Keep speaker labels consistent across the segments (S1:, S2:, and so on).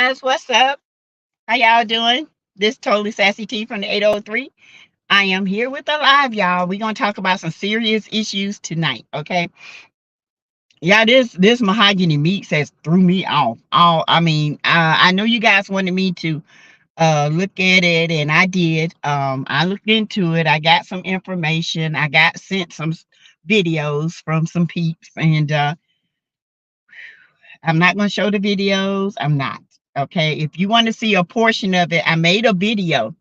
S1: guys, what's up? How y'all doing? This totally sassy T from the 803. I am here with the live, y'all. We're gonna talk about some serious issues tonight, okay? Yeah, this mahogany meat has threw me off. I know you guys wanted me to look at it, and I did. I looked into it. I got some information. I got sent some videos from some peeps, and I'm not gonna show the videos. I'm not. Okay. If you want to see a portion of it, I made a video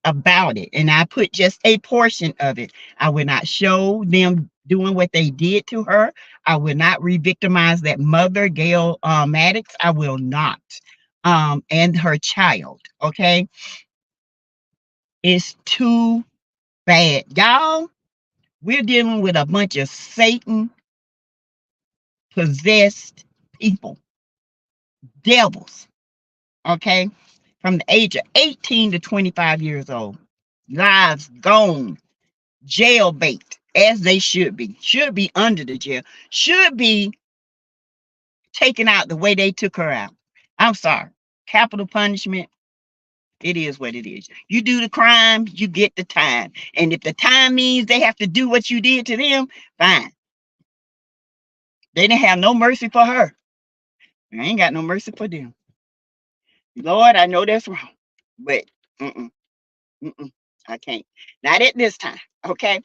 S1: about it and I put just a portion of it. I will not show them doing what they did to her. I will not re-victimize that mother, Gail Maddox. I will not. And her child. Okay. It's too bad. Y'all, we're dealing with a bunch of Satan possessed people, devils. Okay, from the age of 18 to 25 years old. Lives gone, jail bait, as they should be under the jail, should be taken out the way they took her out. I'm sorry. Capital punishment, it is what it is. You do the crime, you get the time. And if the time means they have to do what you did to them, fine. They didn't have no mercy for her. I ain't got no mercy for them. Lord, I know that's wrong, but mm-mm, mm-mm, I can't. Not at this time, okay?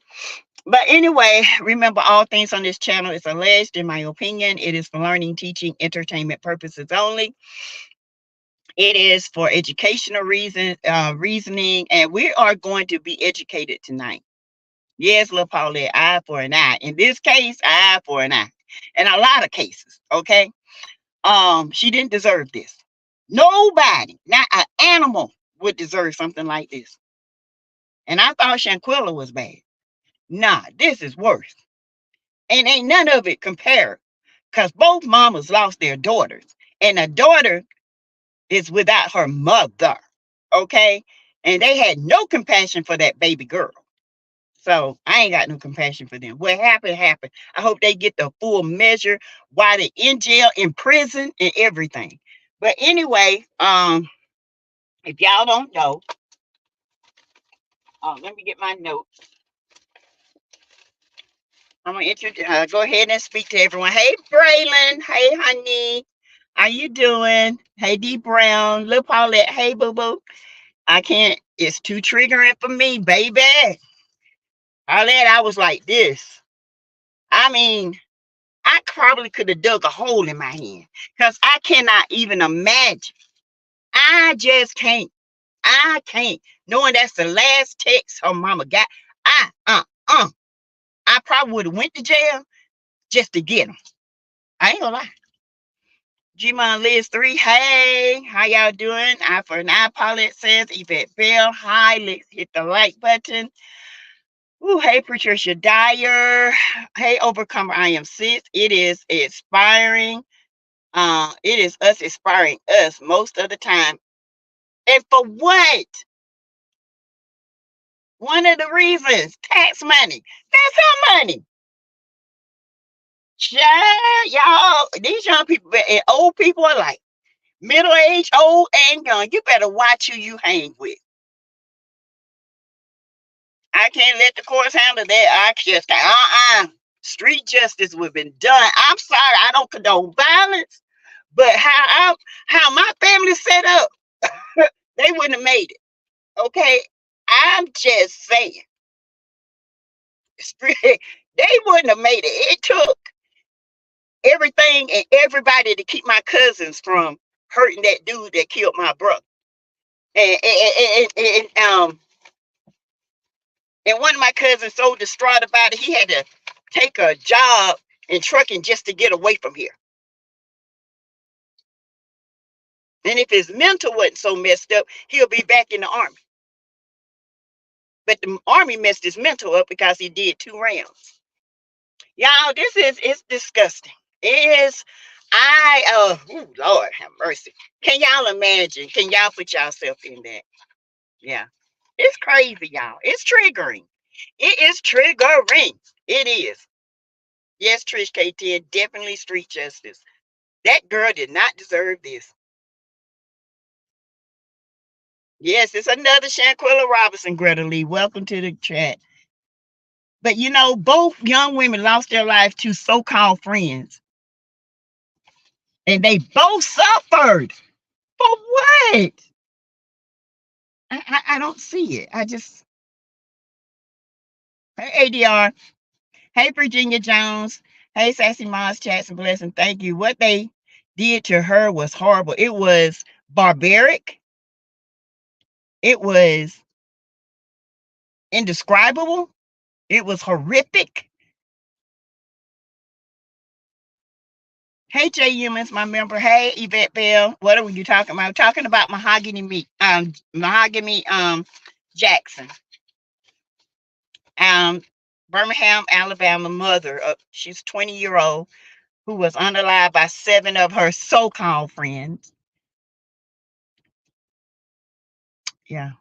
S1: But anyway, remember all things on this channel is alleged, in my opinion. It is for learning, teaching, entertainment purposes only. It is for educational reasoning, and we are going to be educated tonight. Yes, little Paulette, eye for an eye. In this case, eye for an eye. In a lot of cases, okay? She didn't deserve this. Nobody, not an animal, would deserve something like this. And I thought Shanquilla was bad. Nah, this is worse. And ain't none of it compared. Because both mamas lost their daughters. And a daughter is without her mother. Okay? And they had no compassion for that baby girl. So I ain't got no compassion for them. What happened, happened. I hope they get the full measure while they're in jail, in prison, and everything. But anyway, if y'all don't know, let me get my notes. I'm gonna go ahead and speak to everyone. Hey, Braylon. Hey, honey. How you doing? Hey, D Brown. Lil Paulette. Hey, boo boo. I can't. It's too triggering for me, baby. Paulette, I was like this. I mean, I probably could have dug a hole in my hand because I cannot even imagine. I just can't. I can't. Knowing that's the last text her mama got. I probably would have went to jail just to get him. I ain't gonna lie. Gmon Liz 3, hey, how y'all doing? I for an eye, Paulette says, Yvette Bell, hi, let's hit the like button. Ooh, hey, Patricia Dyer, hey, Overcomer, I am sis. It is inspiring. It is us inspiring us most of the time. And for what? One of the reasons, tax money. That's our money. Child, y'all, these young people and old people are like, middle age, old and young. You better watch who you hang with. I can't let the courts handle that. I just street justice would have been done. I'm sorry, I don't condone violence, but how my family set up, they wouldn't have made it. Okay, I'm just saying, they wouldn't have made it. It took everything and everybody to keep my cousins from hurting that dude that killed my brother. And and one of my cousins so distraught about it, he had to take a job in trucking just to get away from here. And if his mental wasn't so messed up, he'll be back in the army. But the army messed his mental up because he did 2 rounds. Y'all, it's disgusting. It is. Lord have mercy. Can y'all imagine? Can y'all put yourself in that? Yeah. It's crazy, y'all. It's triggering. It is triggering. It is. Yes, Trish K10, definitely street justice. That girl did not deserve this. Yes, it's another Shanquilla Robinson, Greta Lee. Welcome to the chat. But you know, both young women lost their lives to so-called friends. And they both suffered. For what? I don't see it. I just, hey, ADR. Hey, Virginia Jones. Hey, Sassy Moss, Chats and Blessing. Thank you. What they did to her was horrible. It was barbaric. It was indescribable. It was horrific. Hey, Jay Humans, my member. Hey, Yvette Bell. What are you talking about? I'm talking about Mahogany Jackson. Um, Birmingham, Alabama mother. She's 20-year-old who was unalived by 7 of her so-called friends. Yeah.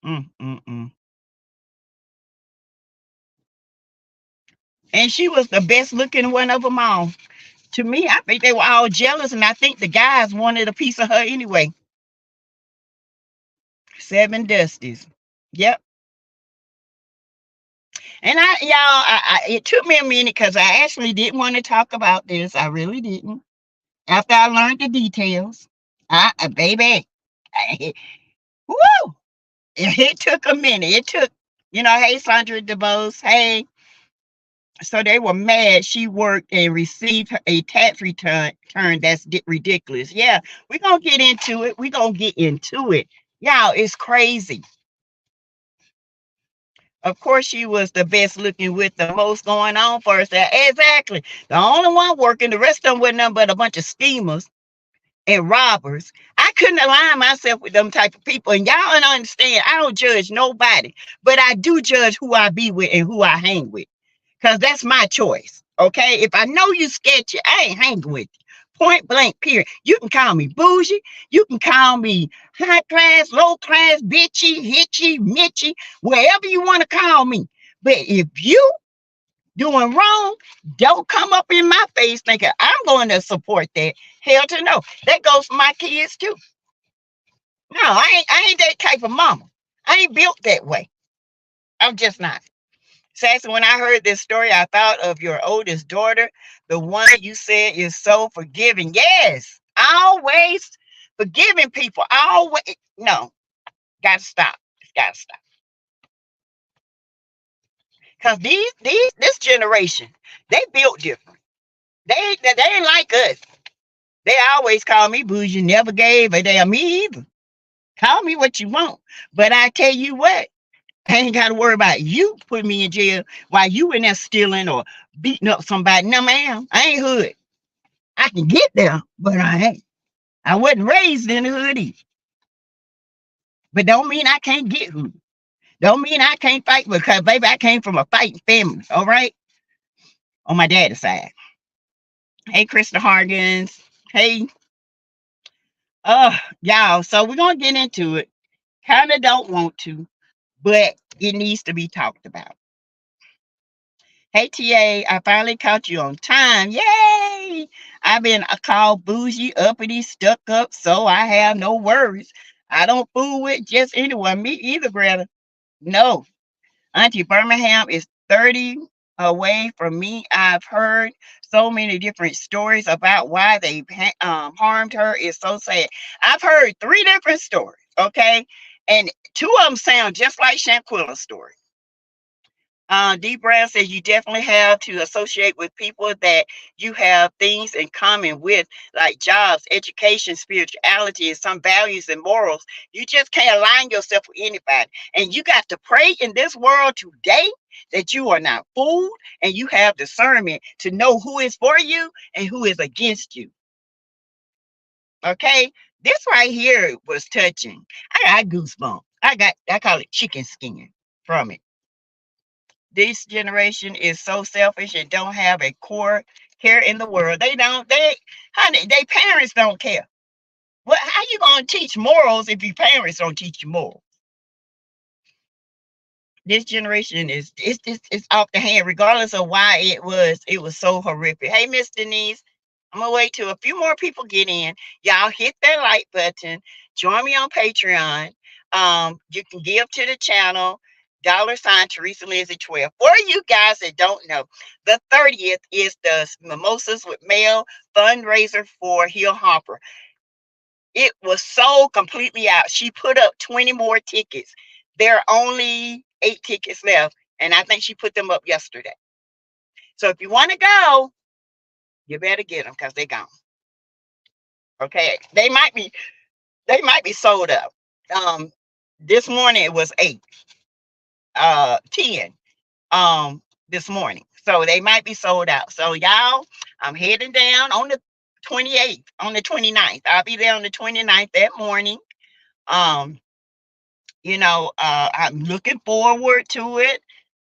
S1: Mm, mm, mm. And she was the best looking one of them all. To me, I think they were all jealous, and I think the guys wanted a piece of her anyway. 7 Dusties. Yep. And it took me a minute because I actually didn't want to talk about this. I really didn't. After I learned the details, baby, woo! It took a minute. It took, hey, Sandra DeBose, hey. So they were mad she worked and received a tax return. That's ridiculous. Yeah, we're going to get into it. We're going to get into it. Y'all, it's crazy. Of course, she was the best looking with the most going on for herself. Exactly. The only one working, the rest of them were nothing but a bunch of schemers and robbers. I couldn't align myself with them type of people. And y'all don't understand, I don't judge nobody, but I do judge who I be with and who I hang with. Because that's my choice. Okay. If I know you sketchy, I ain't hanging with you. Point blank, period. You can call me bougie. You can call me high class, low class, bitchy, hitchy, mitchy, wherever you want to call me. But if you doing wrong, don't come up in my face thinking I'm going to support that. Hell to no. That goes for my kids too. No, I ain't that type of mama. I ain't built that way. I'm just not. Sassy, when I heard this story, I thought of your oldest daughter, the one you said is so forgiving. Yes, always forgiving people. Always. No, gotta stop. It's gotta stop. Because this generation, they built different. They ain't like us. They always call me bougie, never gave a damn me either. Call me what you want. But I tell you what, I ain't got to worry about you putting me in jail while you in there stealing or beating up somebody. No, ma'am. I ain't hood. I can get there, but I ain't. I wasn't raised in the hood either. But don't mean I can't get hood. Don't mean I can't fight because, baby, I came from a fighting family, all right? On my daddy's side. Hey, Krista Hargans. Hey, y'all. So we're going to get into it. Kind of don't want to, but it needs to be talked about. Hey, TA, I finally caught you on time. Yay! I've been called bougie, uppity, stuck up, so I have no worries. I don't fool with just anyone. Me either, Greta. No. Auntie Birmingham is 30 away from me. I've heard so many different stories about why they harmed her. It's so sad. I've heard 3 different stories, okay? And 2 of them sound just like Shanquilla's story. D. Brown says you definitely have to associate with people that you have things in common with, like jobs, education, spirituality, and some values and morals. You just can't align yourself with anybody. And you got to pray in this world today that you are not fooled and you have discernment to know who is for you and who is against you. Okay? This right here was touching. I got goosebumps. I call it chicken skin from it. This generation is so selfish and don't have a core care in the world. Honey, they parents don't care. What, how you gonna teach morals if your parents don't teach you morals? This generation is off the hand, regardless of why it was so horrific. Hey, Miss Denise, I'm gonna wait till a few more people get in. Y'all hit that like button. Join me on Patreon. You can give to the channel. $ Teresa Lindsay 12. For you guys that don't know, the 30th is the Mimosas with Mail fundraiser for Hill Hopper. It was sold completely out. She put up 20 more tickets. There are only 8 tickets left, and I think she put them up yesterday. So if you want to go, you better get them because they're gone. Okay, they might be sold up. This morning it was 8, 10, this morning. So they might be sold out. So y'all, I'm heading down on the 28th, on the 29th. I'll be there on the 29th that morning. Um, I'm looking forward to it.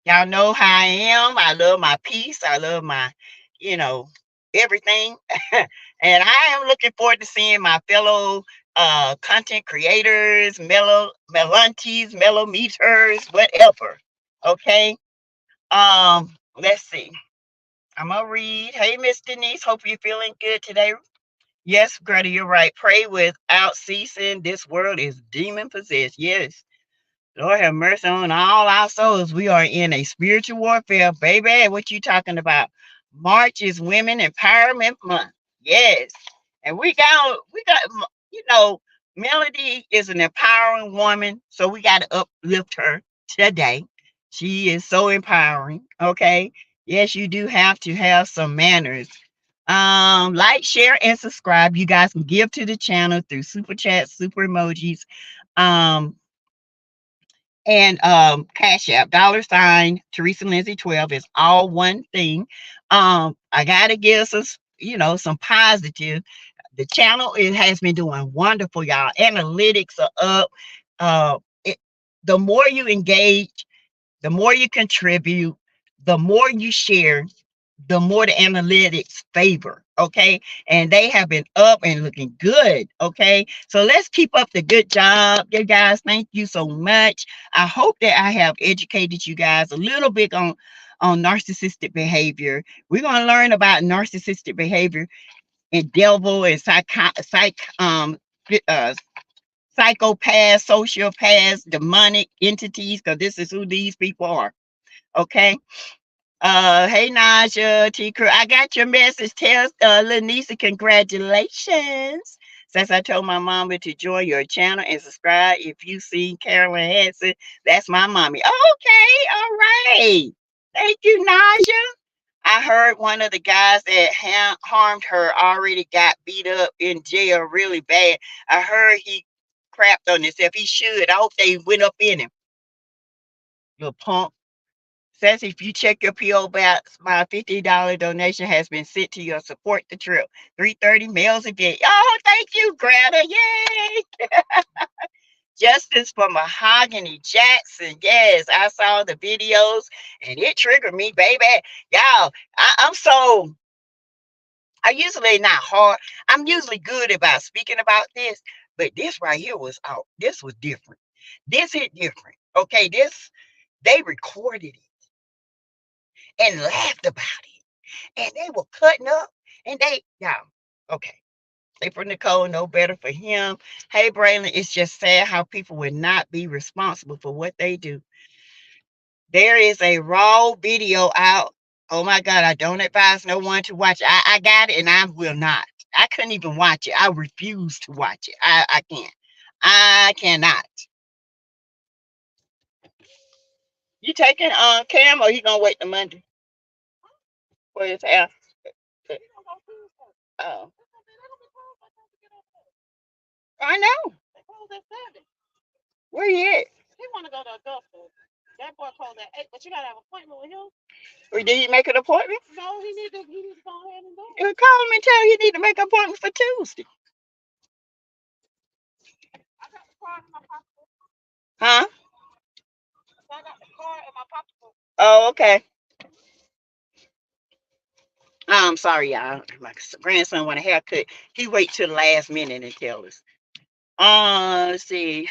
S1: Y'all know how I am. I love my peace. I love my, you know, everything. And I am looking forward to seeing my fellow content creators, melonties, mellometers, whatever. Okay. Let's see. I'm gonna read. Hey, Miss Denise, hope you're feeling good today. Yes, Greta, you're right. Pray without ceasing. This world is demon possessed. Yes. Lord have mercy on all our souls. We are in a spiritual warfare, baby. What you talking about? March is Women Empowerment Month. Yes. And we got, you know, Melody is an empowering woman, so we got to uplift her today. She is so empowering. Okay. Yes, you do have to have some manners. Like, share, and subscribe. You guys can give to the channel through super chats, super emojis. Um, and Cash App, Teresa Lindsay 12 is all one thing. I gotta give some positive. The channel, it has been doing wonderful, y'all. Analytics are up. Uh, it, the more you engage, the more you contribute, the more you share, the more the analytics favor. Okay. And they have been up and looking good. Okay. So let's keep up the good job. You guys, thank you so much. I hope that I have educated you guys a little bit on narcissistic behavior. We're going to learn about narcissistic behavior and devil and uh, psychopaths, sociopaths, demonic entities, because this is who these people are. Okay. Hey Naja, Teakrew, I got your message. Tell Lanisa congratulations. Since I told my mama to join your channel and subscribe. If you see Carolyn Hanson, that's my mommy. Okay, all right. Thank you, Naja. I heard one of the guys that harmed her already got beat up in jail really bad. I heard he crapped on himself. He should. I hope they went up in him. Little punk. Says if you check your P.O. box, my $50 donation has been sent to your support the trip. 3:30 mails event. Oh, thank you, Greta. Yay! Justice for Mahogany Jackson. Yes, I saw the videos and it triggered me, baby. Y'all, I usually not hard. I'm usually good about speaking about this, but this right here was out. This was different. This hit different. Okay, they recorded it and laughed about it. And they were cutting up and y'all, okay. They for Nicole, no better for him. Hey, Braylon, it's just sad how people would not be responsible for what they do. There is a raw video out. Oh my God, I don't advise no one to watch. I got it and I will not. I couldn't even watch it. I refuse to watch it. I can't. I cannot. You taking Cam or you gonna wait till Monday for his house? Oh, I know. Where you at? He want to go to Augusta. That boy called at 8, but you gotta have an appointment with him. Or did he make an appointment? No, he need to go ahead and do it. You call him and tell him you need to make an appointment for Tuesday. I got the card in my pocketbook. Huh? I got the card in my pocketbook. Oh, okay. I'm sorry, y'all. My grandson want a haircut. He wait till the last minute and tell us. Let's see.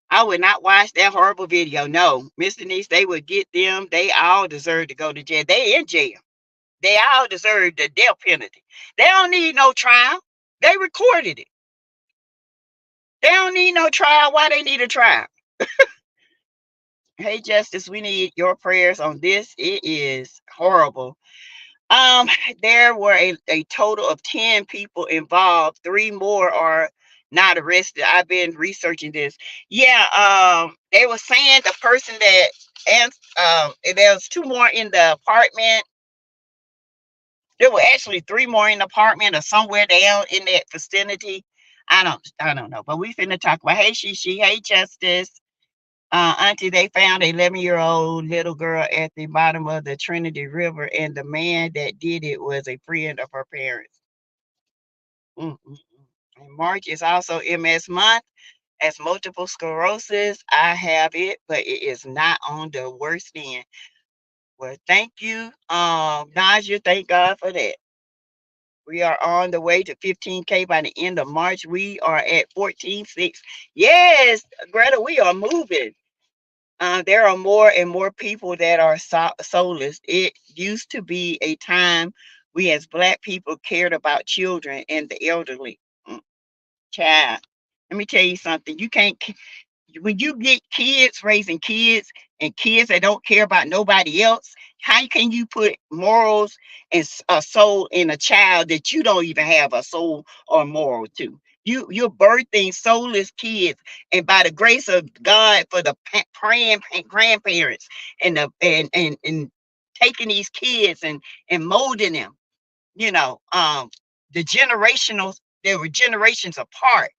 S1: I would not watch that horrible video. No, Miss Denise, they would get them. They all deserve to go to jail. They in jail. They all deserve the death penalty. They don't need no trial. They recorded it. They don't need no trial. Why they need a trial? Hey, Justice, we need your prayers on this. It is horrible. Um, there were a total of 10 people involved. 3 more are not arrested. I've been researching this. Yeah, they were saying the person that and there was 2 more in the apartment. There were actually 3 more in the apartment or somewhere down in that vicinity. I don't know. But we finna talk about hey she hey Justice. Auntie, they found a 11-year-old little girl at the bottom of the Trinity River, and the man that did it was a friend of her parents. Mm, mm, mm. And March is also MS month. As multiple sclerosis, I have it, but it is not on the worst end. Well, thank you, Naja. Thank God for that. We are on the way to 15K by the end of March. We are at 14.6. Yes, Greta, we are moving. There are more and more people that are soulless. It used to be a time we as Black people cared about children and the elderly. Child, let me tell you something. You can't when you get kids raising kids and kids that don't care about nobody else, how can you put morals and a soul in a child that you don't even have a soul or moral to? You're birthing soulless kids, and by the grace of God, for the praying grandparents and the and taking these kids and molding them, you know, the generational, there were generations apart.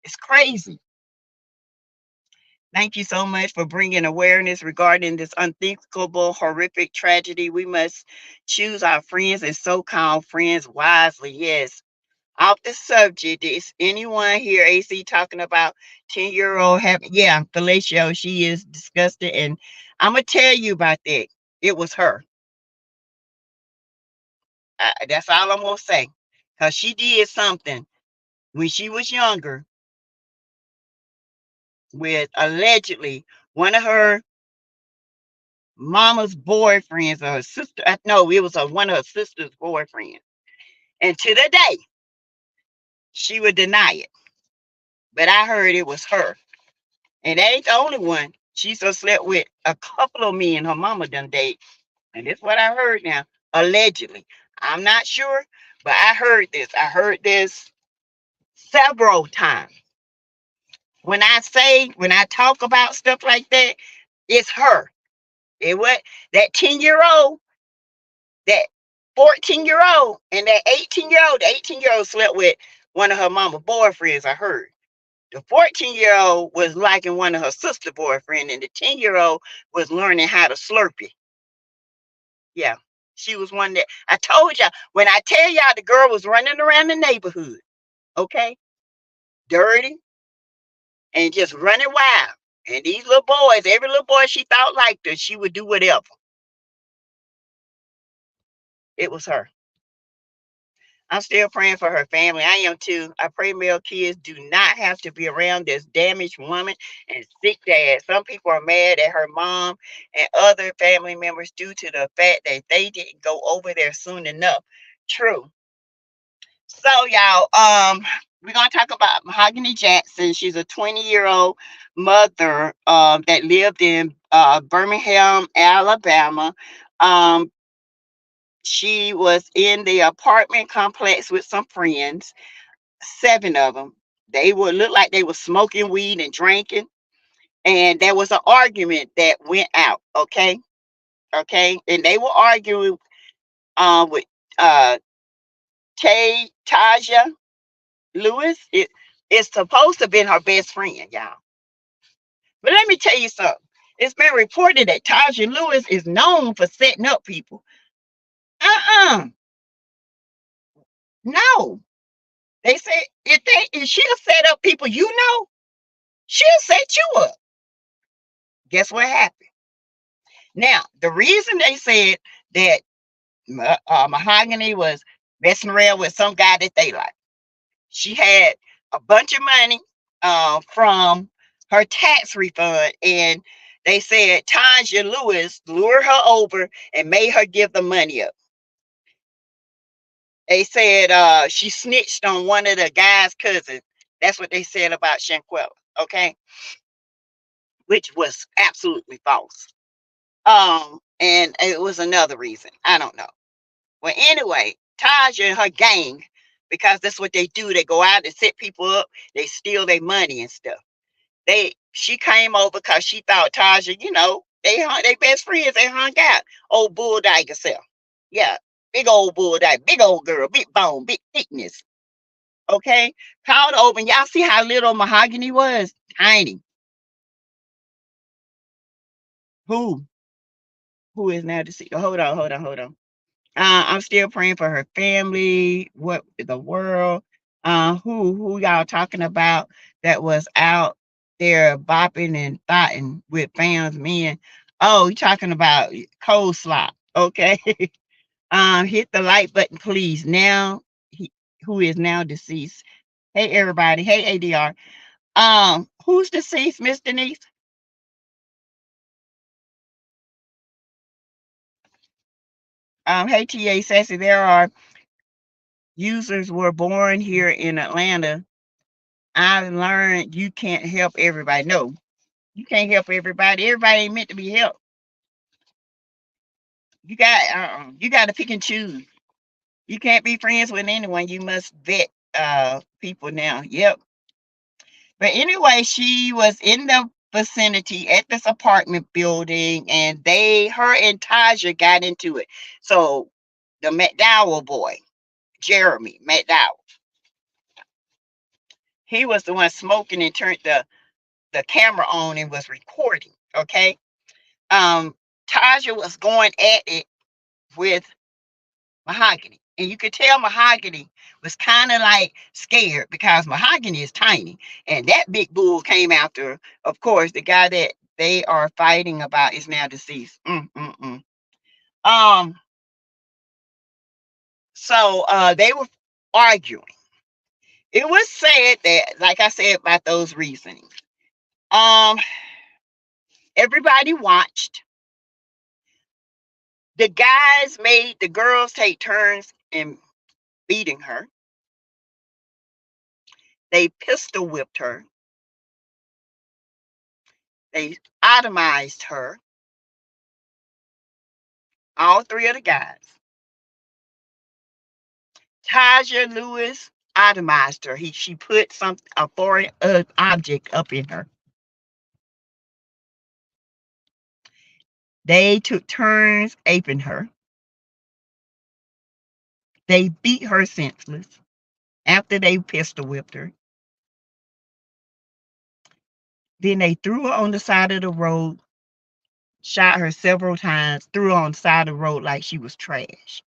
S1: It's crazy. Thank you so much for bringing awareness regarding this unthinkable, horrific tragedy. We must choose our friends and so-called friends wisely. Yes. Off the subject, is anyone here, AC, talking about 10-year-old having, yeah, Felicia, she is disgusted. And I'm going to tell you about that. It was her. That's all I'm going to say. Because she did something when she was younger with allegedly one of her mama's boyfriends or her sister. No, it was one of her sister's boyfriends. And to the day, she would deny it. But I heard it was her. And that ain't the only one. She's so slept with a couple of men her mama done date. And that's what I heard now. Allegedly. I'm not sure, but I heard this. I heard this several times. When I talk about stuff like that, it's her. It what that 10-year-old, that 14-year-old, and that 18-year-old. The 18-year-old slept with one of her mama boyfriends, I heard. The 14-year-old was liking one of her sister boyfriend, and the 10-year-old was learning how to slurpee. Yeah. She was one that I told y'all, when I tell y'all the girl was running around the neighborhood, okay? Dirty and just running wild. And these little boys, every little boy she thought liked her, she would do whatever. It was her. I'm still praying for her family. I am too. I pray male kids do not have to be around this damaged woman and sick dad. Some people are mad at her mom and other family members due to the fact that they didn't go over there soon enough. True. So y'all, we're gonna talk about Mahogany Jackson. She's a 20-year-old mother that lived in Birmingham, Alabama. Um, she was in the apartment complex with some friends, 7 of them. They would look like they were smoking weed and drinking, and there was an argument that went out. Okay, and they were arguing with uh Taja Lewis. It's supposed to have been her best friend, y'all. But let me tell you something. It's been reported that Taja Lewis is known for setting up people. Uh-uh. No. They say if she'll set up people, she'll set you up. Guess what happened? Now, the reason they said that Mahogany was messing around with some guy that they like, she had a bunch of money from her tax refund, and they said Tanja Lewis lured her over and made her give the money up. They said she snitched on one of the guy's cousins. That's what they said about Shanquella, okay? Which was absolutely false. And it was another reason. I don't know. Well, anyway, Taja and her gang, because that's what they do. They go out and set people up. They steal their money and stuff. She came over because she thought Taja, they best friends. They hung out. Old bulldog self. Yeah, big old bulldog, big old girl, big bone, big thickness. Okay, called over. And y'all see how little Mahogany was? Tiny. Who? Who is now deceased? Hold on, hold on, hold on. I'm still praying for her family. What the world? Who y'all talking about that was out there bopping and thotting with fans men? Oh, you talking about Coleslaw? Okay. Hit the like button, please. Now, who is now deceased? Hey everybody. Hey ADR. Who's deceased, Miss Denise? Hey TA Sassy. There are users were born here in Atlanta. I learned you can't help everybody. No, you can't help everybody. Everybody ain't meant to be helped. You got to pick and choose. You can't be friends with anyone. You must vet people now. Yep. But anyway, she was in the vicinity at this apartment building, and her and Taja got into it. So the McDowell boy, Jeremy McDowell, he was the one smoking and turned the camera on and was recording. Okay. um Taja was going at it with Mahogany, and you could tell Mahogany was kind of like scared because Mahogany is tiny, and that big bull came after her. Of course, the guy that they are fighting about is now deceased. Um, so they were arguing. It was said that, like I said, about those reasonings. Um, everybody watched. The guys made the girls take turns in beating her. They pistol whipped her. They itemized her. All three of the guys. Taja Lewis itemized her. She put a foreign object up in her. They took turns aping her. They beat her senseless after they pistol whipped her. Then they threw her on the side of the road, shot her several times, threw her on the side of the road like she was trash.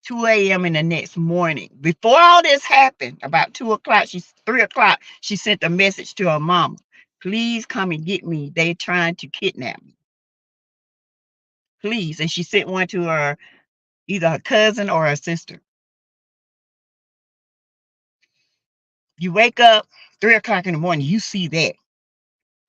S1: 2 a.m. in the next morning. Before all this happened, about 3 o'clock, she sent a message to her mama. Please come and get me. They're trying to kidnap me. Please. And she sent one to either her cousin or her sister. You wake up 3 o'clock in the morning, you see that.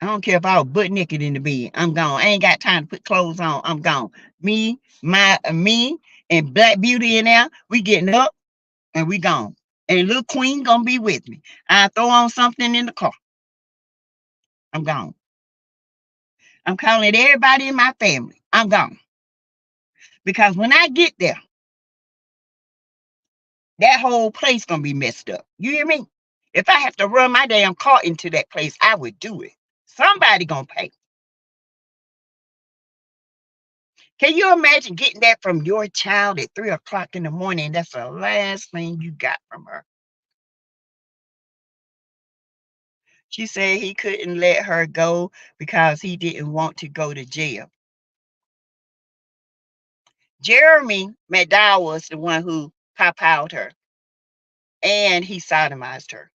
S1: I don't care if I was butt naked in the bed. I'm gone. I ain't got time to put clothes on. I'm gone. Me and Black Beauty in there, we getting up and we gone. And little Queen gonna be with me. I throw on something in the car. I'm gone. I'm calling everybody in my family. I'm gone. Because when I get there, that whole place gonna be messed up. You hear me? If I have to run my damn car into that place, I would do it. Somebody gonna pay. Can you imagine getting that from your child at 3 o'clock in the morning? That's the last thing you got from her. She said he couldn't let her go because he didn't want to go to jail. Jeremy McDowell was the one who pop-out her, and he sodomized her.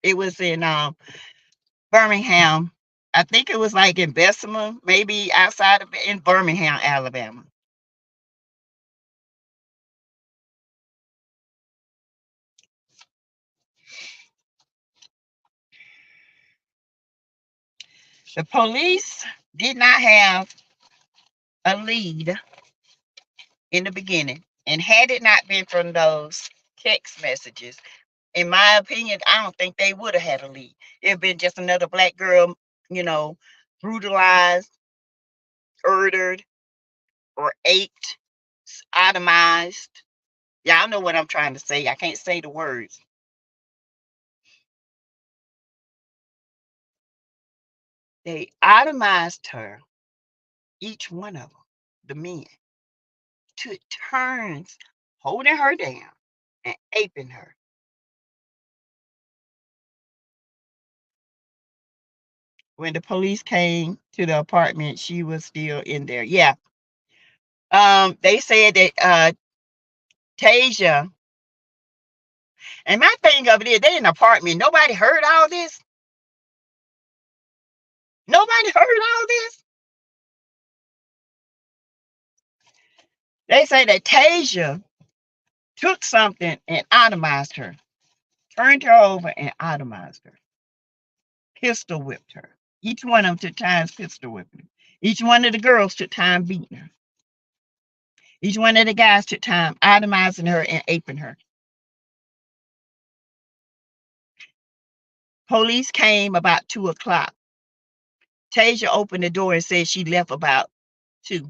S1: It was in Birmingham. I think it was like in Bessemer, maybe outside of in Birmingham, Alabama. The police did not have a lead in the beginning. And had it not been from those text messages, in my opinion, I don't think they would have had a lead. It'd been just another black girl, you know, brutalized, murdered, or aped, itemized. Y'all know what I'm trying to say. I can't say the words. They itemized her, each one of them, the men, took turns holding her down and aping her. When the police came to the apartment, she was still in there. Yeah. They said that Tasia, and my thing of it is, they in an apartment. Nobody heard all this. Nobody heard all this. They say that Tasia took something and itemized her, turned her over and itemized her, pistol whipped her. Each one of them took times pistol whipping her. Each one of the girls took time beating her. Each one of the guys took time itemizing her and aping her. Police came about 2 o'clock. Tasia opened the door and said she left about 2.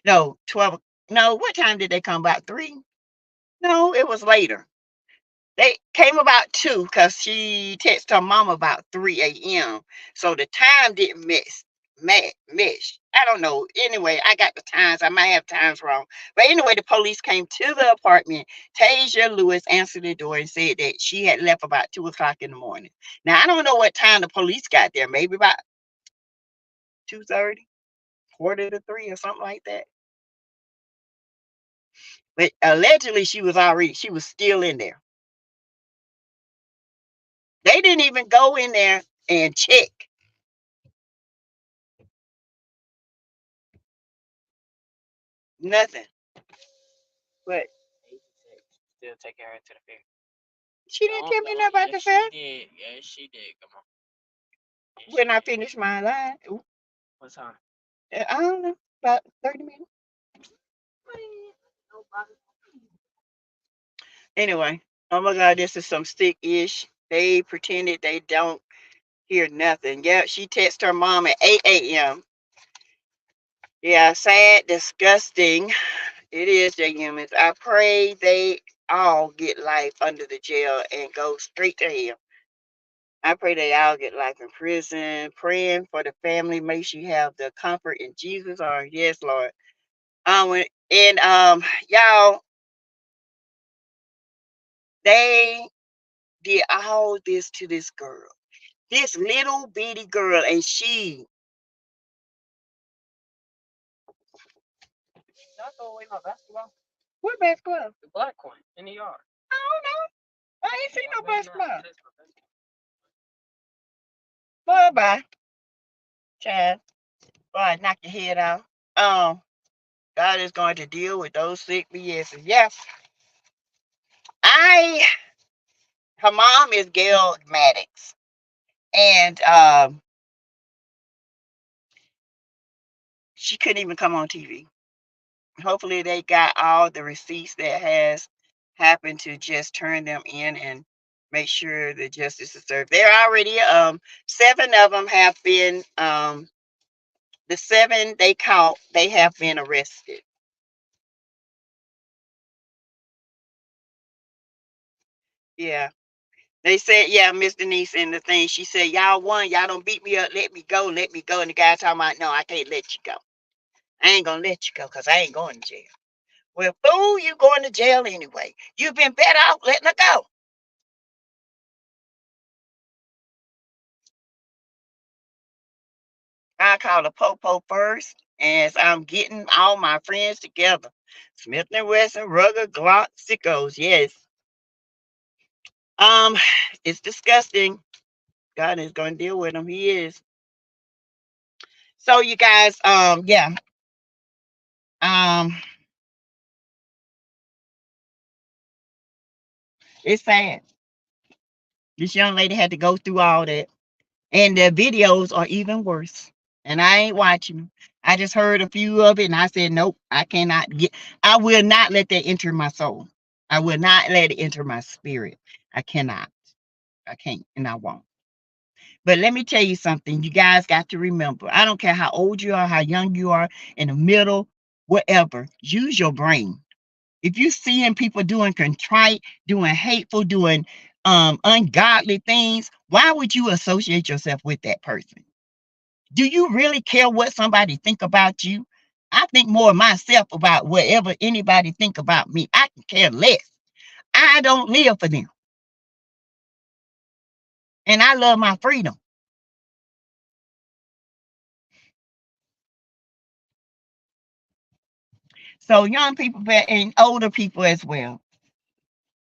S1: No, 12. No, what time did they come? About 3? No, it was later. They came about 2 because she texted her mom about 3 a.m. So the time didn't mesh. I don't know. Anyway, I got the times. I might have times wrong. But anyway, the police came to the apartment. Tasia Lewis answered the door and said that she had left about 2 o'clock in the morning. Now, I don't know what time the police got there. Maybe about 2:30, quarter to 3 or something like that. But allegedly, she was still in there. They didn't even go in there and check. Nothing. But
S2: Still taking her to the fair.
S1: she didn't tell me nothing about the fair.
S2: Yes, she did. Come on. Yes,
S1: When I finished my line.
S2: What time?
S1: I don't know. About 30 minutes. Anyway. Oh my God, this is some stick-ish. They pretended they don't hear nothing. Yeah, she texted her mom at 8 a.m. Yeah, sad, disgusting. It is, J humans. I pray they all get life under the jail and go straight to hell. I pray they all get life in prison. Praying for the family. Make sure you have the comfort in Jesus. Or yes, Lord. And y'all, they did all this to this girl, this little bitty girl, and she.
S2: Not throw away my basketball.
S1: What basketball?
S2: The black one in the yard.
S1: I don't know. I ain't seen no basketball. Bye bye, child. Boy, knock your head out. God is going to deal with those sick BSs. Yes. Her mom is Gail Maddox. And she couldn't even come on TV. Hopefully they got all the receipts that has happened to just turn them in and make sure the justice is served. They're already 7 of them have been the 7 they caught, they have been arrested. Yeah. They said, yeah, Miss Denise, and the thing, she said, y'all won, y'all don't beat me up, let me go, let me go. And the guy talking about, no, I can't let you go. I ain't gonna let you go because I ain't going to jail. Well, fool, you going to jail anyway. You've been better off letting her go. I call the Popo first as I'm getting all my friends together. Smith and Wesson, Ruger, Glock, sickos, yes. Um, it's disgusting. God is going to deal with them. He is. So you guys, yeah. It's sad. This young lady had to go through all that. And the videos are even worse. And I ain't watching them. I just heard a few of it and I said, nope, I will not let that enter my soul. I will not let it enter my spirit. I cannot. I can't and I won't. But let me tell you something. You guys got to remember. I don't care how old you are, how young you are, in the middle, whatever. Use your brain. If you seeing people doing contrite, doing hateful, doing ungodly things, why would you associate yourself with that person? Do you really care what somebody think about you? I think more of myself about whatever anybody think about me. I can care less. I don't live for them. And I love my freedom. So young people and older people as well.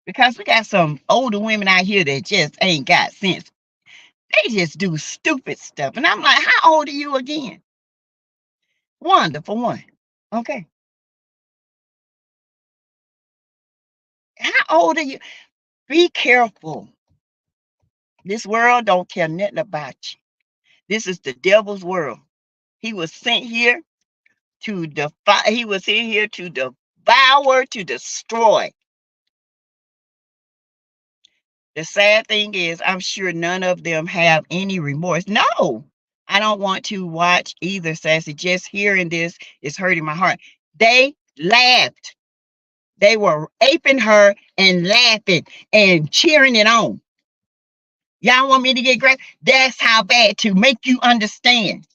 S1: Because we got some older women out here that just ain't got sense. They just do stupid stuff. And I'm like, how old are you again? Wanda, for one. Okay. How old are you? Be careful. This world don't care nothing about you. This is the devil's world. He was sent here to he was sent here to devour, to destroy. The sad thing is, I'm sure none of them have any remorse. No, I don't want to watch either, Sassy. Just hearing this is hurting my heart. They laughed. They were aping her and laughing and cheering it on. Y'all want me to get great? That's how bad, to make you understand.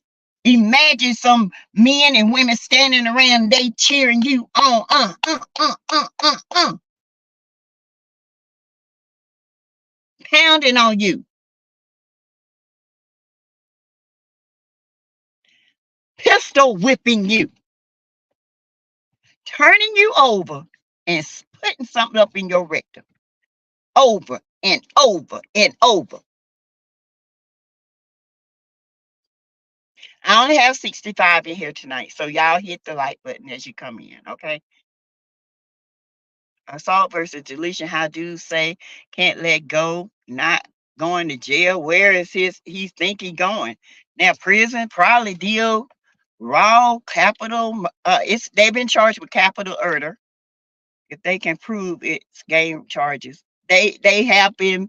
S1: Imagine some men and women standing around, they cheering you on, pounding on you, pistol whipping you, turning you over, and putting something up in your rectum over and over and over. I only have 65 in here tonight, so y'all hit the like button as you come in, okay? Assault versus deletion. How dudes say can't let go, not going to jail. Where is he think he going? Now prison, probably deal raw capital. It's they've been charged with capital murder. If they can prove it's game charges, they have been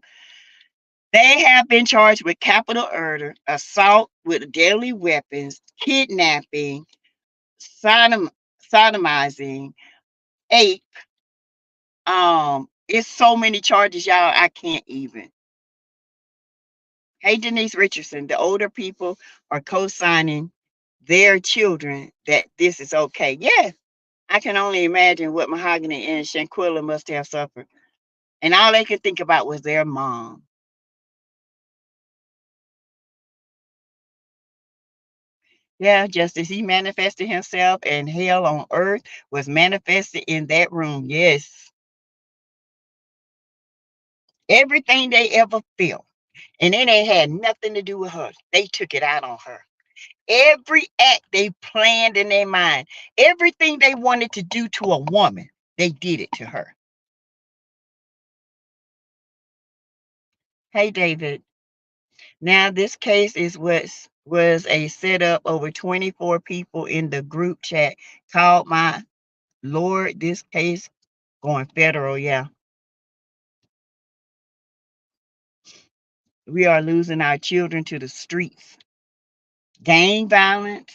S1: charged with capital murder, assault with deadly weapons, kidnapping, sodomizing, ape. It's so many charges, y'all. I can't even. Hey, Denise Richardson, the older people are co-signing their children that this is okay. Yes, I can only imagine what Mahogany and Shanquilla must have suffered. And all they could think about was their mom. Yeah, just as he manifested himself and hell on earth was manifested in that room. Yes. Everything they ever felt. And it ain't had nothing to do with her. They took it out on her. Every act they planned in their mind, everything they wanted to do to a woman, they did it to her. Hey, David. Now, this case is what was a setup. Over 24 people in the group chat called my Lord. This case going federal. Yeah. We are losing our children to the streets. Gang violence,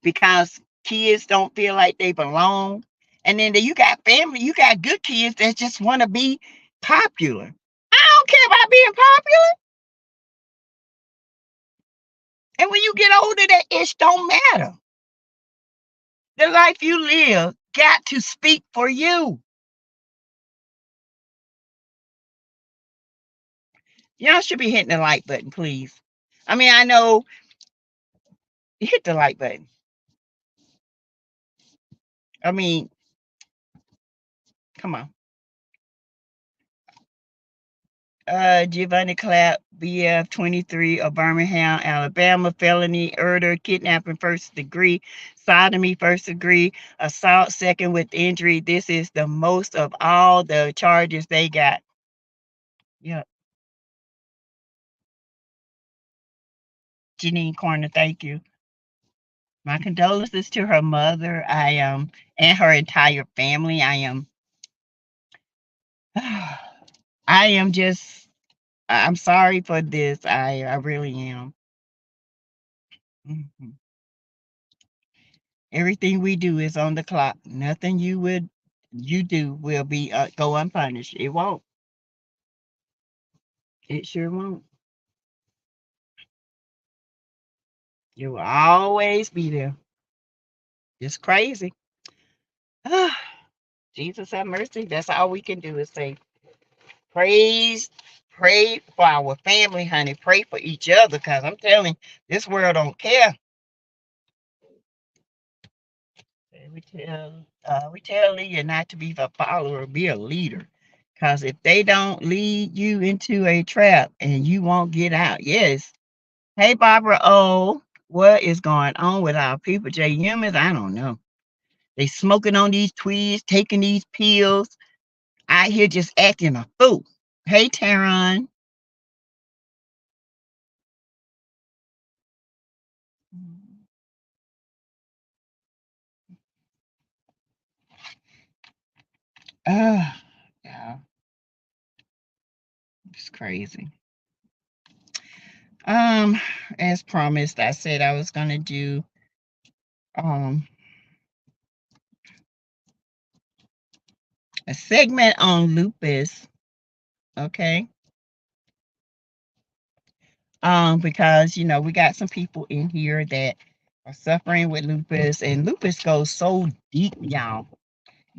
S1: because kids don't feel like they belong. And then you got family, you got good kids that just want to be popular. I don't care about being popular. And when you get older, that ish don't matter. The life you live got to speak for you. Y'all should be hitting the like button, please. I mean, I know, hit the like button. I mean, come on. Giovanni Clapp, BF 23 of Birmingham, Alabama, felony murder, kidnapping first degree, sodomy first degree, assault second with injury. This is the most of all the charges they got. Yeah. Janine Corner, thank you. My condolences to her mother. And her entire family. I am just. I'm sorry for this. I really am. Mhm. Everything we do is on the clock. Nothing you do will be go unpunished. It won't. It sure won't. You will always be there. It's crazy. Jesus have mercy. That's all we can do is say praise, pray for our family, honey. Pray for each other, cause I'm telling you, this world don't care. We tell Leah not to be a follower, be a leader. Cause if they don't lead you into a trap and you won't get out, yes. Hey Barbara O, what is going on with our people? J humans? I don't know. They smoking on these tweeds, taking these pills, out here just acting a fool. Hey Taron. Yeah, it's crazy. Um, as promised, I said I was gonna do um a segment on lupus, okay? Because we got some people in here that are suffering with lupus, and lupus goes so deep, y'all.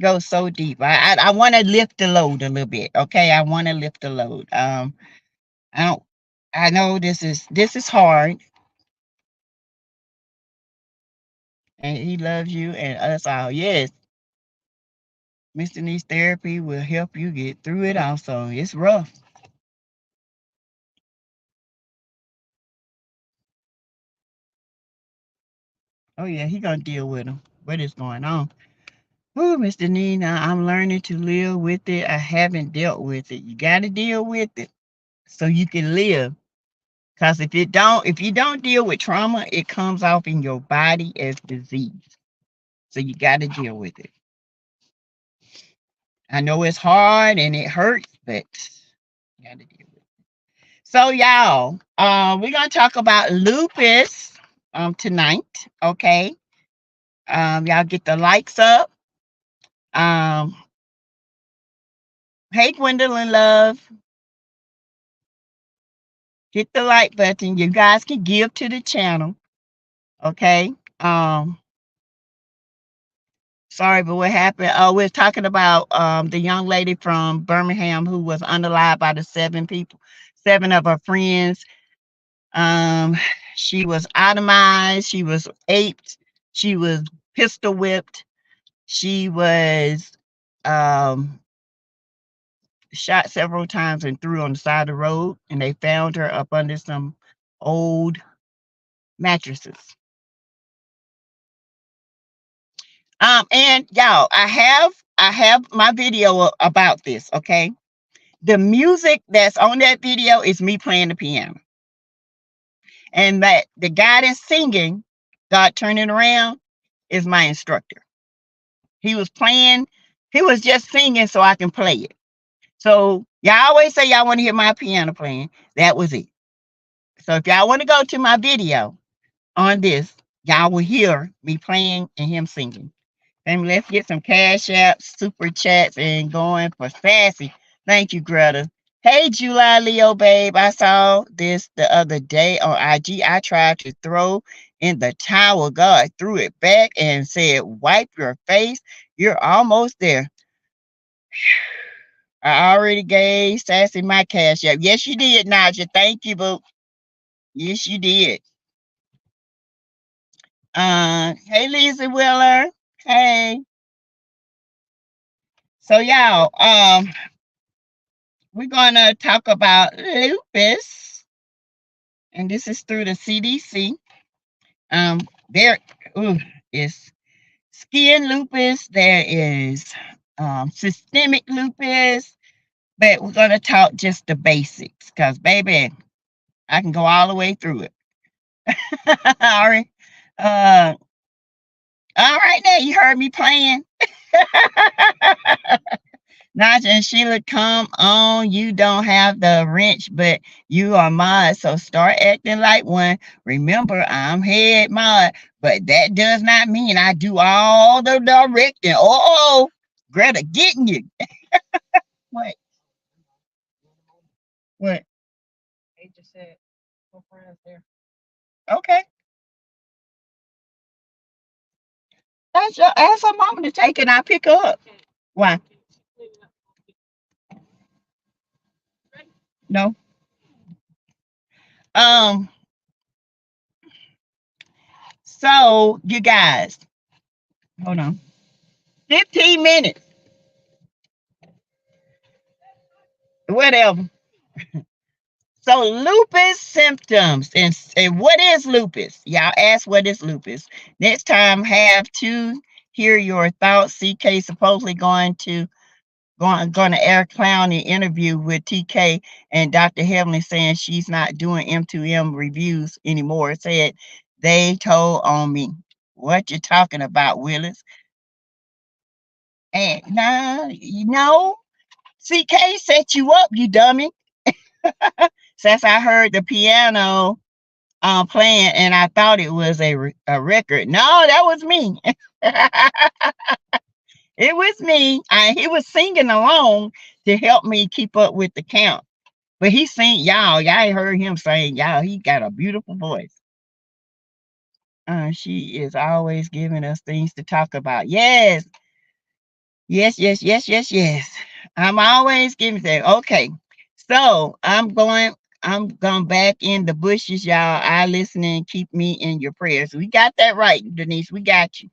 S1: Goes so deep. I want to lift the load a little bit, okay? I want to lift the load. I don't. I know this is hard, and he loves you and us all. Yes, Mr. Needs therapy will help you get through it. Also, it's rough. Oh yeah, he gonna deal with them. What is going on? Oh, Mr. Nina, I'm learning to live with it. I haven't dealt with it. You got to deal with it so you can live. Because if you don't deal with trauma, it comes off in your body as disease. So you got to deal with it. I know it's hard and it hurts, but you got to deal with it. So y'all, we're gonna talk about lupus tonight. Okay. Y'all get the likes up. Um, hey Gwendolyn Love. Hit the like button. You guys can give to the channel. Okay. Um, sorry, but what happened? Oh, we're talking about the young lady from Birmingham who was unalived by the seven of her friends. Um, she was itemized, she was aped, she was pistol whipped, she was um shot several times and threw on the side of the road, and they found her up under some old mattresses. And y'all, I have my video about this, okay? The music that's on that video is me playing the piano. And that the guy that's singing, God Turn It Around, is my instructor. He was playing, he was just singing so I can play it. So y'all always say y'all want to hear my piano playing. That was it. So if y'all want to go to my video on this, y'all will hear me playing and him singing. And let's get some cash apps, super chats, and going for Sassy. Thank you, Greta. Hey, July Leo, babe. I saw this the other day on IG. I tried to throw in the towel. God threw it back and said, wipe your face. You're almost there. I already gave Sassy my cash app. Yes, you did, Naja. Thank you, boo. Yes, you did. Hey, Lisa Willer. Hey. So, y'all, we're gonna talk about lupus, and this is through the CDC. There is skin lupus. There is systemic lupus, but we're gonna talk just the basics, cause baby, I can go all the way through it. All right. All right, now you heard me playing. Naja and Sheila, come on. You don't have the wrench, but you are mod. So start acting like one. Remember, I'm head mod, but that does not mean I do all the directing. Oh, Greta getting you. What? What?
S2: They just said, no friends there.
S1: Okay. Ask her mama to take it and I pick her up. Why? No. Um, so you guys, hold on. 15 minutes. Whatever. So lupus symptoms and what is lupus? Y'all ask what is lupus. Next time have to hear your thoughts. CK supposedly going to air clown the interview with TK and Dr. Heavenly saying she's not doing M2M reviews anymore. Said they told on me. What you talking about, Willis? And nah, CK set you up, you dummy. Since I heard the piano playing and I thought it was a record. No, that was me. It was me. He was singing along to help me keep up with the count. But he sing, y'all ain't heard him sing, y'all. He got a beautiful voice. She is always giving us things to talk about. Yes, yes. I'm always giving that. Okay, so I'm going back in the bushes, y'all. I listen and keep me in your prayers. We got that right, Denise. We got you.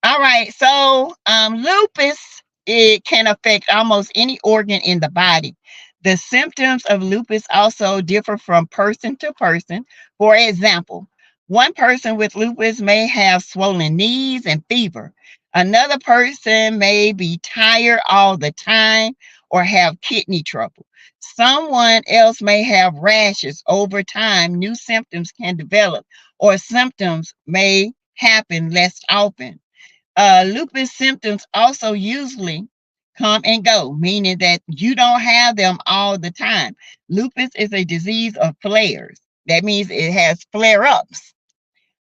S1: All right, so lupus, it can affect almost any organ in the body. The symptoms of lupus also differ from person to person. For example, one person with lupus may have swollen knees and fever. Another person may be tired all the time or have kidney trouble. Someone else may have rashes over time. New symptoms can develop, or symptoms may happen less often. Lupus symptoms also usually come and go, meaning that you don't have them all the time. Lupus is a disease of flares. That means it has flare ups.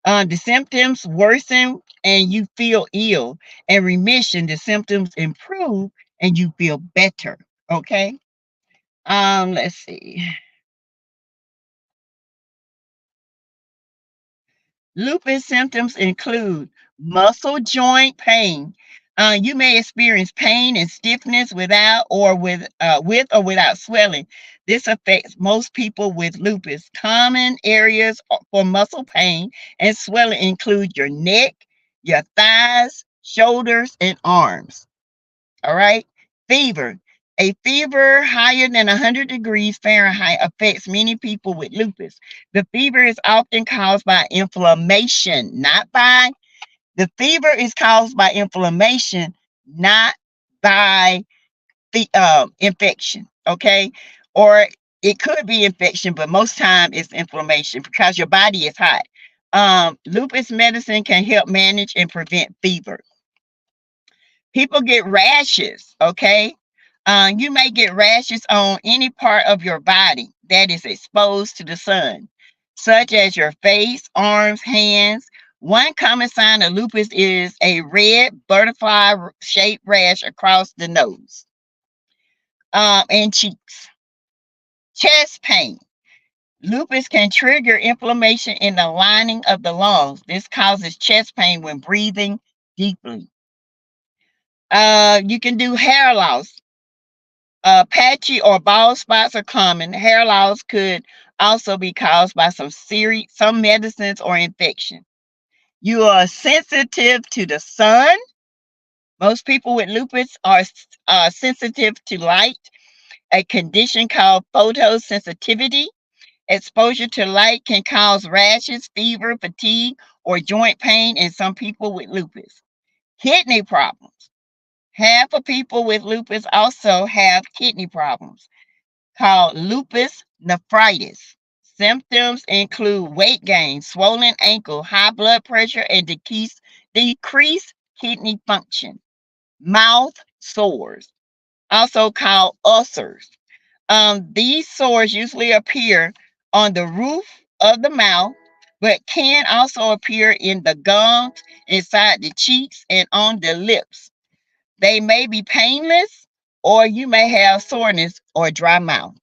S1: The symptoms worsen and you feel ill. And remission, the symptoms improve and you feel better. Okay. Let's see. Lupus symptoms include muscle joint pain. You may experience pain and stiffness with or without swelling. This affects most people with lupus. Common areas for muscle pain and swelling include your neck, your thighs, shoulders, and arms. All right. Fever. A fever higher than 100 degrees Fahrenheit affects many people with lupus. The fever is often caused by inflammation, not by, the fever is caused by inflammation, not by the infection. Okay. Or it could be infection, but most time it's inflammation because your body is hot. Lupus medicine can help manage and prevent fever. People get rashes, okay? You may get rashes on any part of your body that is exposed to the sun, such as your face, arms, hands. One common sign of lupus is a red butterfly shaped rash across the nose and cheeks. Chest pain. Lupus can trigger inflammation in the lining of the lungs. This causes chest pain when breathing deeply. You can do hair loss. Patchy or bald spots are common. Hair loss could also be caused by some medicines or infection. You are sensitive to the sun. Most people with lupus are sensitive to light, a condition called photosensitivity. Exposure to light can cause rashes, fever, fatigue, or joint pain in some people with lupus. Kidney problems. Half of people with lupus also have kidney problems called lupus nephritis. Symptoms include weight gain, swollen ankle, high blood pressure, and decreased kidney function, mouth sores, also called ulcers. These sores usually appear on the roof of the mouth, but can also appear in the gums, inside the cheeks, and on the lips. They may be painless, or you may have soreness or dry mouth.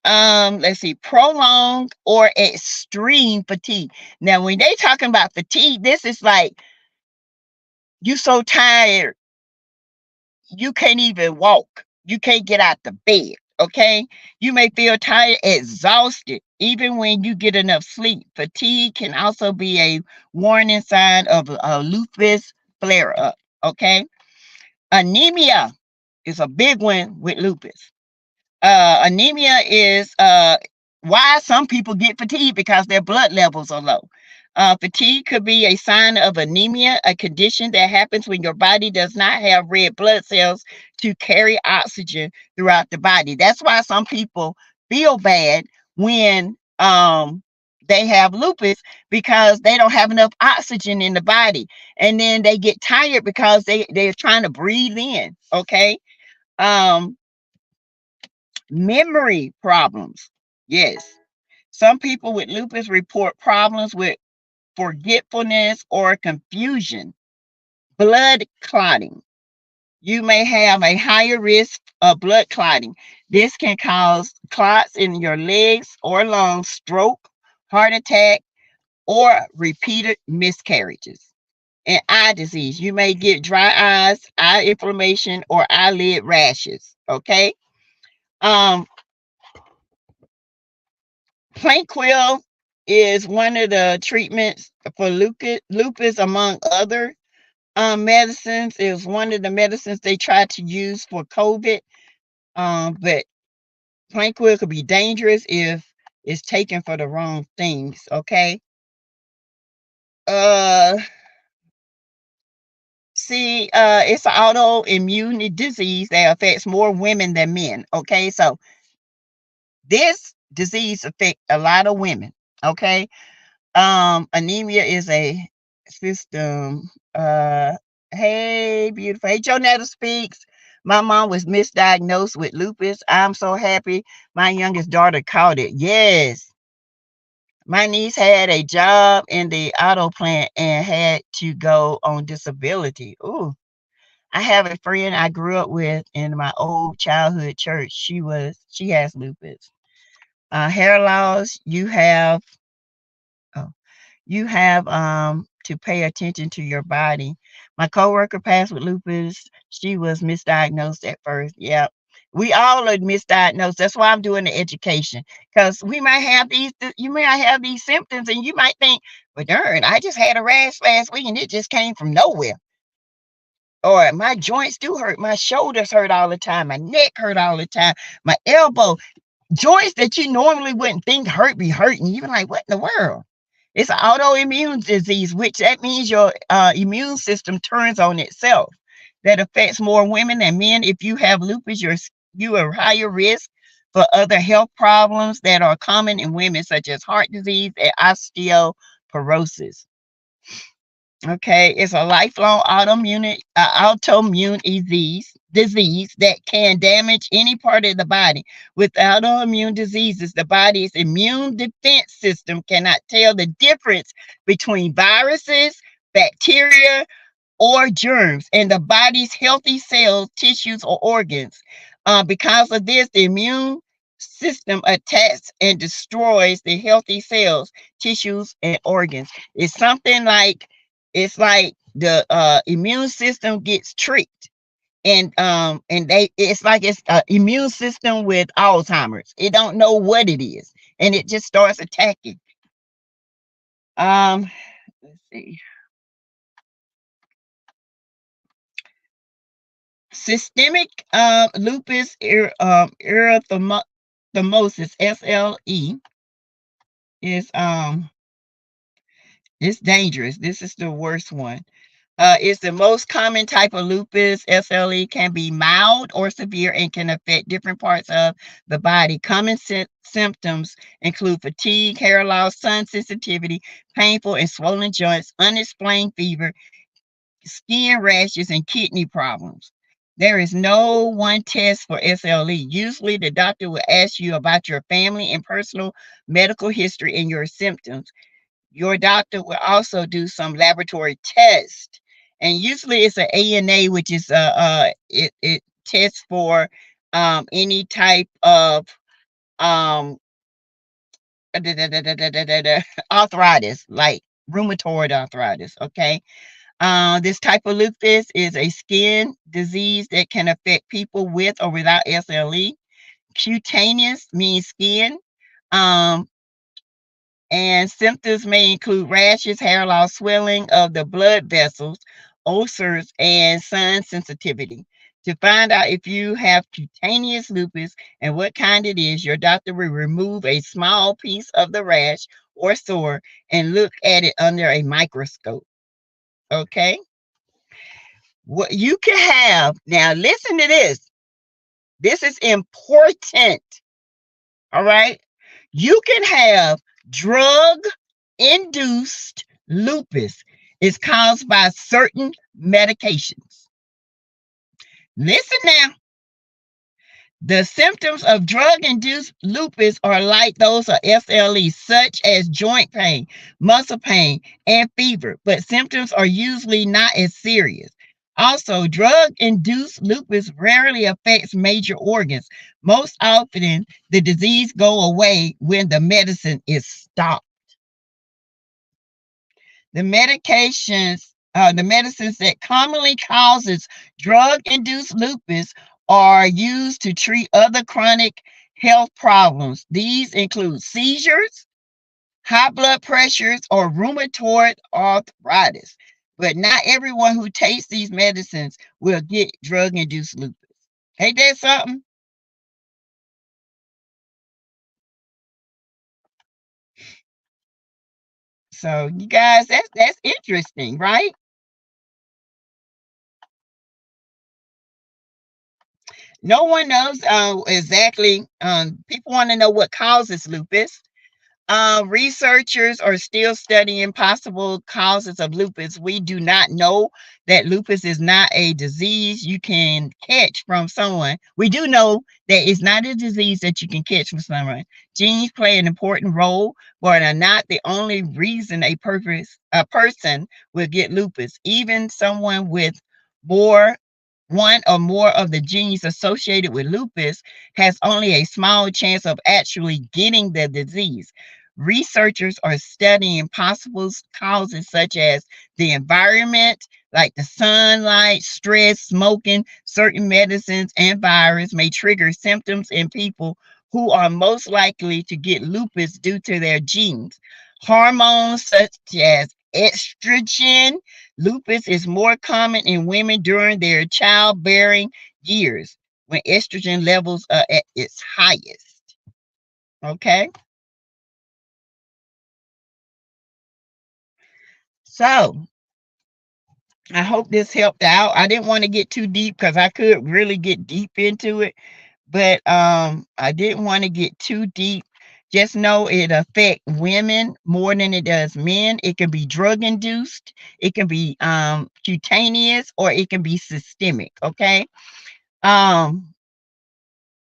S1: Let's see, prolonged or extreme fatigue. Now, when they talking about fatigue, this is like you so tired you can't even walk. You can't get out the bed. Okay. You may feel tired, exhausted, even when you get enough sleep. Fatigue can also be a warning sign of a lupus flare up. Okay. Anemia is a big one with lupus. Anemia is why some people get fatigued, because their blood levels are low. Fatigue could be a sign of anemia, a condition that happens when your body does not have red blood cells to carry oxygen throughout the body. That's why some people feel bad when they have lupus, because they don't have enough oxygen in the body, and then they get tired because they're trying to breathe in. Okay. Um, Memory problems. Yes. Some people with lupus report problems with forgetfulness or confusion. Blood clotting. You may have a higher risk of blood clotting. This can cause clots in your legs or lungs, stroke, heart attack, or repeated miscarriages. And eye disease. You may get dry eyes, eye inflammation, or eyelid rashes. Okay. Um, Plainquil is one of the treatments for lupus, among other medicines. It was one of the medicines they tried to use for COVID. But Plainquil could be dangerous if it's taken for the wrong things. Okay. Uh, it's an autoimmune disease that affects more women than men. Okay, so this disease affects a lot of women. Okay. Anemia is a system. Hey, beautiful. Hey, Jonetta speaks. My mom was misdiagnosed with lupus. I'm so happy my youngest daughter caught it. Yes. My niece had a job in the auto plant and had to go on disability. Ooh. I have a friend I grew up with in my old childhood church. She has lupus. Hair loss, oh, you have to pay attention to your body. My coworker passed with lupus. She was misdiagnosed at first. Yeah. We all are misdiagnosed. That's why I'm doing the education. Because you might have these symptoms and you might think, but darn, I just had a rash last week and it just came from nowhere. Or my joints do hurt. My shoulders hurt all the time. My neck hurt all the time. My elbow. Joints that you normally wouldn't think hurt be hurting. You're like, what in the world? It's an autoimmune disease, which that means your immune system turns on itself. That affects more women than men. If you have lupus, you are higher risk for other health problems that are common in women, such as heart disease and osteoporosis. Okay, it's a lifelong autoimmune disease that can damage any part of the body. With autoimmune diseases, the body's immune defense system cannot tell the difference between viruses, bacteria, or germs in the body's healthy cells, tissues, or organs. Because of this, the immune system attacks and destroys the healthy cells, tissues, and organs. It's something like it's like the immune system gets tricked, and it's like it's an immune system with Alzheimer's. It don't know what it is, and it just starts attacking. Let's see. Systemic lupus erythematosus, SLE, is it's dangerous. This is the worst one. It's the most common type of lupus. SLE can be mild or severe and can affect different parts of the body. Common symptoms include fatigue, hair loss, sun sensitivity, painful and swollen joints, unexplained fever, skin rashes, and kidney problems. There is no one test for SLE. Usually, the doctor will ask you about your family and personal medical history and your symptoms. Your doctor will also do some laboratory tests, and usually it's an ANA, which is it tests for any type of um arthritis, like rheumatoid arthritis. Okay, this type of lupus is a skin disease that can affect people with or without SLE. Cutaneous means skin. Um, and symptoms may include rashes, hair loss, swelling of the blood vessels, ulcers, and sun sensitivity. To find out if you have cutaneous lupus and what kind it is, your doctor will remove a small piece of the rash or sore and look at it under a microscope. Okay? What you can have, now listen to this. This is important. All right? You can have drug induced lupus. It's caused by certain medications. Listen now. The symptoms of drug-induced lupus are like those of SLE, such as joint pain, muscle pain, and fever, but symptoms are usually not as serious. Also, drug-induced lupus rarely affects major organs. Most often, the disease goes away when the medicine is stopped. The medicines that commonly causes drug-induced lupus are used to treat other chronic health problems. These include seizures, high blood pressures, or rheumatoid arthritis. But not everyone who takes these medicines will get drug-induced lupus. Ain't that something? So you guys, that's interesting, right? No one knows exactly. People want to know what causes lupus. Researchers are still studying possible causes of lupus. We do not know that lupus is not a disease you can catch from someone. We do know that it's not a disease that you can catch from someone. Genes play an important role, but are not the only reason a person will get lupus. Even someone with more one or more of the genes associated with lupus has only a small chance of actually getting the disease. Researchers are studying possible causes such as the environment, like the sunlight, stress, smoking, certain medicines, and virus may trigger symptoms in people who are most likely to get lupus due to their genes. Hormones such as estrogen. Lupus is more common in women during their childbearing years when estrogen levels are at its highest. Okay? So, I hope this helped out. I didn't want to get too deep because I could really get deep into it, but I didn't want to get too deep. Just know it affects women more than it does men. It can be drug induced, it can be cutaneous, or it can be systemic. Okay. Um,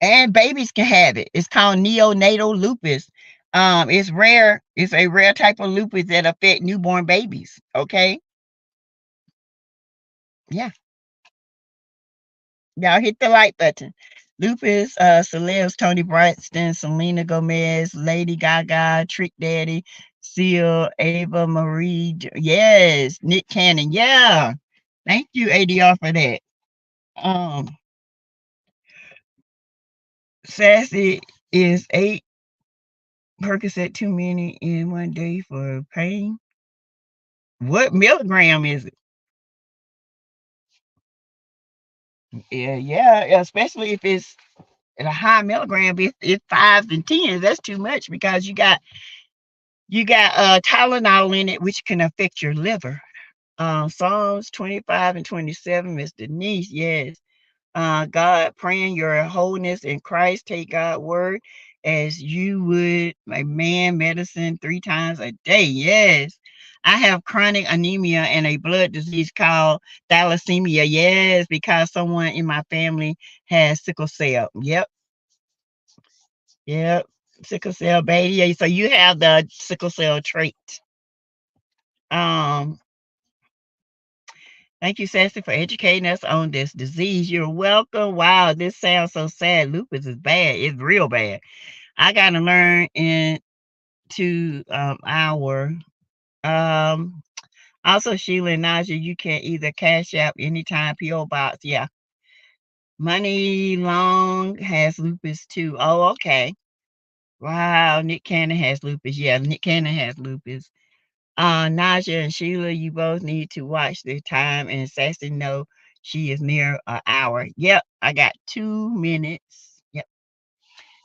S1: and babies can have it. It's called neonatal lupus. It's rare. It's a rare type of lupus that affect newborn babies. Okay. Yeah. Y'all hit the like button. Lupus, celebs Tony Braxton, Selena Gomez, Lady Gaga, Trick Daddy, Seal, Ava Marie. Yes, Nick Cannon. Yeah. Thank you, ADR, for that. Um, Sassy is 8 Percocet too many in one day for pain. What milligram is it? Yeah, especially if it's at a high milligram. If it's 5s and 10s, that's too much because you got Tylenol in it, which can affect your liver. Psalms 25 and 27, Miss Denise, yes. God, praying your wholeness in Christ, take God's word as you would a man medicine 3 times a day. Yes. I have chronic anemia and a blood disease called thalassemia. Yes, because someone in my family has sickle cell. Yep. Yep. Sickle cell baby. Yeah, so you have the sickle cell trait. Um, Thank you, Sassy, for educating us on this disease. You're welcome. Wow, this sounds so sad. Lupus is bad. It's real bad. I got to learn into our also Sheila and Naja, you can either cash out anytime PO box. Yeah. Money Long has lupus too. Oh, okay. Wow, Nick Cannon has lupus. Yeah, Nick Cannon has lupus. Naja and Sheila, you both need to watch the time, and Sassy know she is near an hour. Yep, I got 2 minutes. Yep.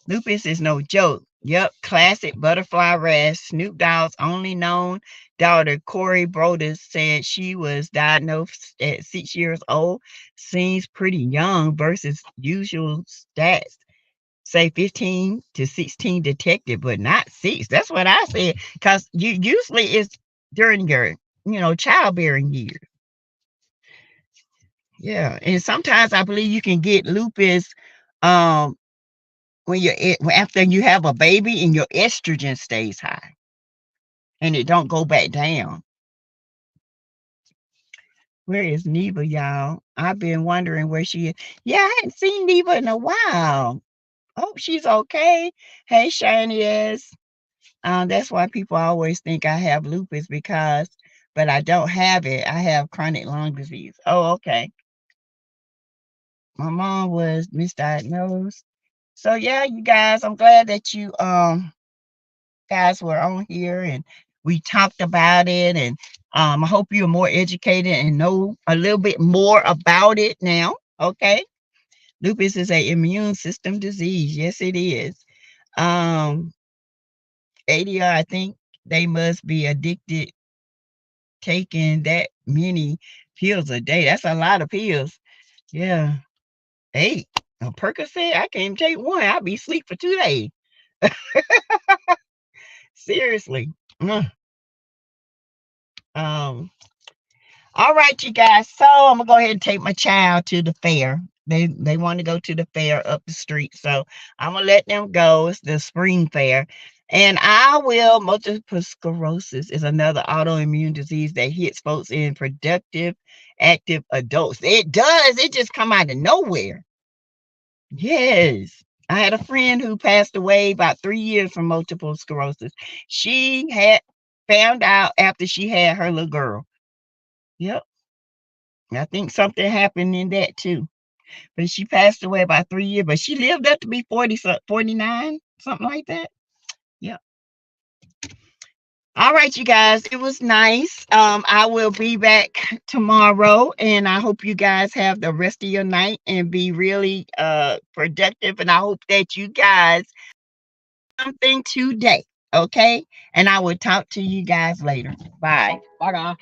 S1: Lupus is no joke. Yep, classic butterfly rash. Snoop Dogg's only known daughter, Corey Brodus, said she was diagnosed at 6 years old. Seems pretty young versus usual stats. Say 15 to 16 detected, but not 6. That's what I said. Because you usually it's during your, childbearing years. Yeah. And sometimes I believe you can get lupus um when after you have a baby and your estrogen stays high and it don't go back down. Where is Neva, y'all? I've been wondering where she is. Yeah, I hadn't seen Neva in a while. Hope she's okay. Hey, Shiny ass. That's why people always think I have lupus but I don't have it. I have chronic lung disease. Oh, okay. My mom was misdiagnosed. So yeah, you guys, I'm glad that you guys were on here and we talked about it, and I hope you're more educated and know a little bit more about it now. Okay. Lupus is a immune system disease. Yes, it is. Um ADR, I think they must be addicted taking that many pills a day. That's a lot of pills. Yeah. 8. A Percocet, I can't even take one. I'll be asleep for 2 days. Seriously. Um, all right, you guys. So I'm gonna go ahead and take my child to the fair. They want to go to the fair up the street. So I'm gonna let them go. It's the spring fair. And multiple sclerosis is another autoimmune disease that hits folks in productive, active adults. It does. It just come out of nowhere. Yes. I had a friend who passed away about 3 years from multiple sclerosis. She had found out after she had her little girl. Yep. I think something happened in that too. But she passed away about 3 years, but she lived up to be 40, 49, something like that. Yep. All right, you guys, it was nice. I will be back tomorrow, and I hope you guys have the rest of your night and be really productive. And I hope that you guys something today. Okay, and I will talk to you guys later. Bye.
S2: Bye, guys.